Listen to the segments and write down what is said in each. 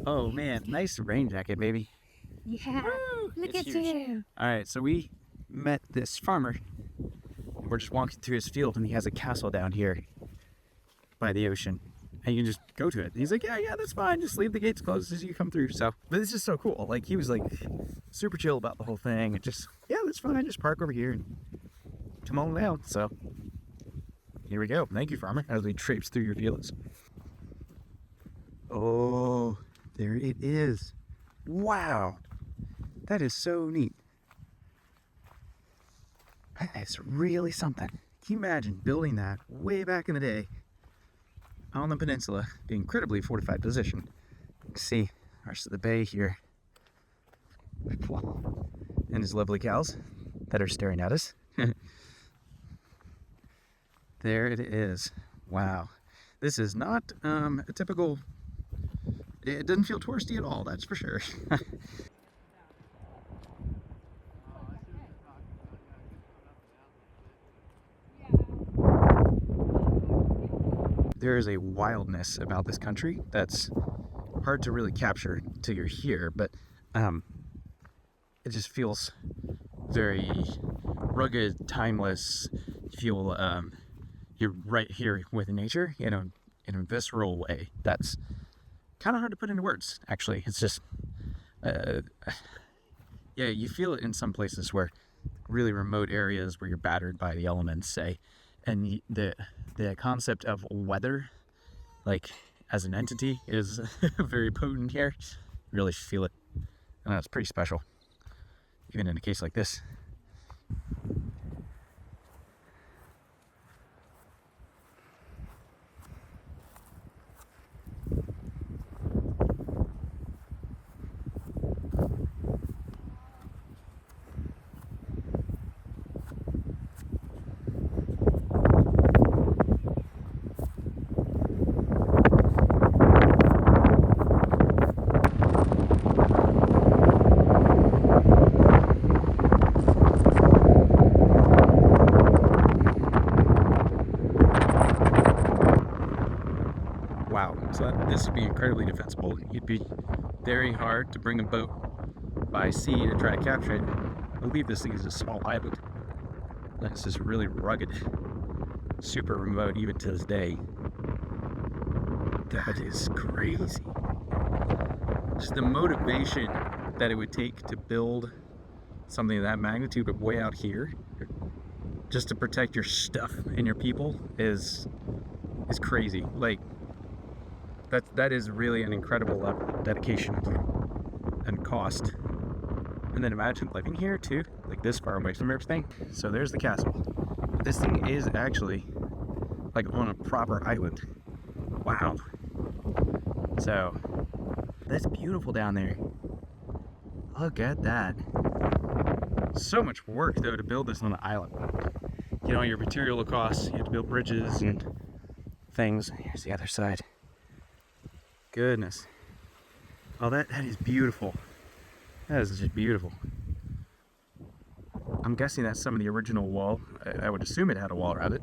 Oh man, nice rain jacket, baby. Yeah, Woo! look It's at huge. you. All right, so we met this farmer. We're just walking through his field, and he has a castle down here by the ocean, and you can just go to it. And he's like, yeah, that's fine. Just leave the gates closed as you come through. So, but it's just so cool. Like he was like super chill about the whole thing, and just that's fine. Just park over here and come on down. So here we go. Thank you, farmer. As we traipse through your fields. Oh, there it is. Wow, that is so neat. It's really something. Can you imagine building that way back in the day on the peninsula, the incredibly fortified position? You can see the rest of the bay here, and his lovely cows that are staring at us. There it is. Wow. This is not a typical. It doesn't feel touristy at all, that's for sure. There is a wildness about this country that's hard to really capture till you're here, but it just feels very rugged, timeless. You feel you're right here with nature in a visceral way. That's kind of hard to put into words, actually. It's just, you feel it in some places where really remote areas where you're battered by the elements, say, and the concept of weather, like as an entity, is very potent here. Really feel it, and it's pretty special, even in a case like this. Wow, so this would be incredibly defensible. It'd be very hard to bring a boat by sea to try to capture it. I believe this thing is a small island. This is really rugged, super remote even to this day. That is crazy. Just the motivation that it would take to build something of that magnitude, but way out here, just to protect your stuff and your people, is crazy. Like that is really an incredible level of dedication and cost. And then imagine living here too, like this far away from everything. So there's the castle. This thing is actually like on a proper island. Wow. So that's beautiful down there. Look at that. So much work though to build this on an island. You know, your material costs, you have to build bridges and things. Here's the other side. Goodness. Oh, that is beautiful. That is just beautiful. I'm guessing that's some of the original wall. I would assume it had a wall around it.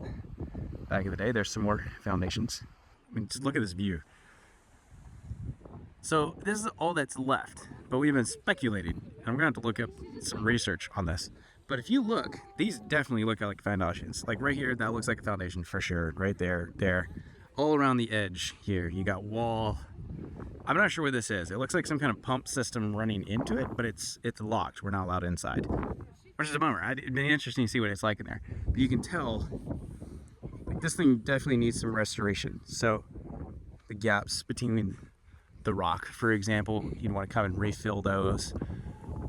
Back in the day, there's some more foundations. I mean, just look at this view. So this is all that's left, but we've been speculating. I'm gonna have to look up some research on this. But if you look, these definitely look like foundations. Like right here, that looks like a foundation for sure. Right there. All around the edge here, you got wall. I'm not sure what this is. It looks like some kind of pump system running into it, but it's locked. We're not allowed inside, which is a bummer. It'd be interesting to see what it's like in there. But you can tell, like, this thing definitely needs some restoration. So the gaps between the rock, for example, you'd want to come and refill those.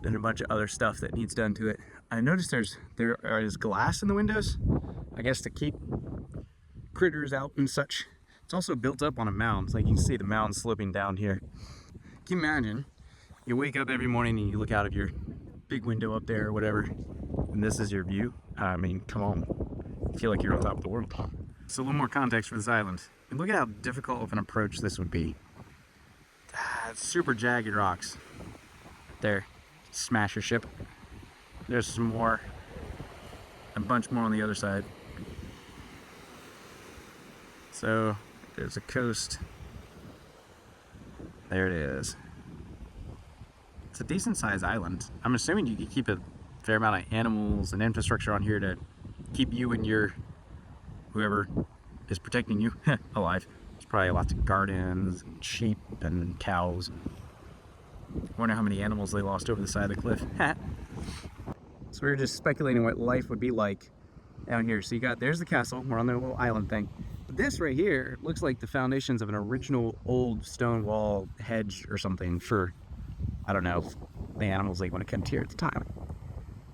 And a bunch of other stuff that needs done to it. I noticed there is glass in the windows, I guess to keep critters out and such. It's also built up on a mound, like you can see the mound sloping down here. Can you imagine? You wake up every morning and you look out of your big window up there or whatever, and this is your view. I mean, come on. You feel like you're on top of the world. So a little more context for this island. And look at how difficult of an approach this would be. Super jagged rocks. There. Smash your ship. There's some more. A bunch more on the other side. So there's a coast. There it is. It's a decent sized island. I'm assuming you can keep a fair amount of animals and infrastructure on here to keep you and your whoever is protecting you alive. There's probably lots of gardens and sheep and cows. I wonder how many animals they lost over the side of the cliff. So we were just speculating what life would be like down here. So there's the castle. We're on the little island thing. But this right here looks like the foundations of an original old stone wall hedge or something for, I don't know, the animals they want to come here at the time.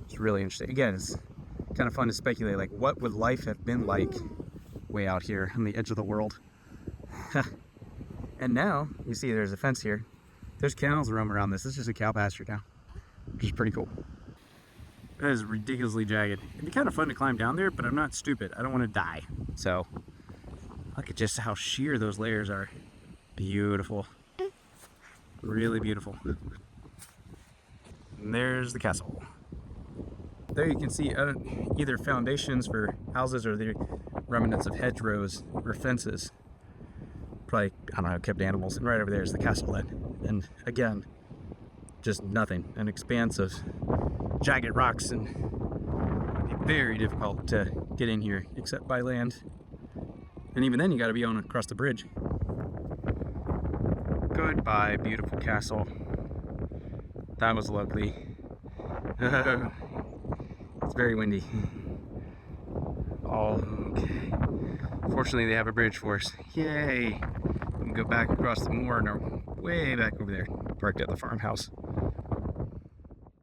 It's really interesting. Again, it's kind of fun to speculate, like what would life have been like way out here on the edge of the world. And now you see there's a fence here. There's cows roaming around this. This is just a cow pasture now, which is pretty cool. That is ridiculously jagged. It'd be kind of fun to climb down there, but I'm not stupid. I don't want to die. So look at just how sheer those layers are. Beautiful. Really beautiful. And there's the castle. There you can see either foundations for houses or the remnants of hedgerows or fences. Probably, I don't know, kept animals. And right over there is the castle then. And again, just nothing. An expanse of jagged rocks, and very difficult to get in here except by land. And even then you gotta be on across the bridge. Goodbye, beautiful castle. That was lovely. It's very windy. Oh, okay. Fortunately, they have a bridge for us. Yay! We can go back across the moor and are way back over there, parked at the farmhouse.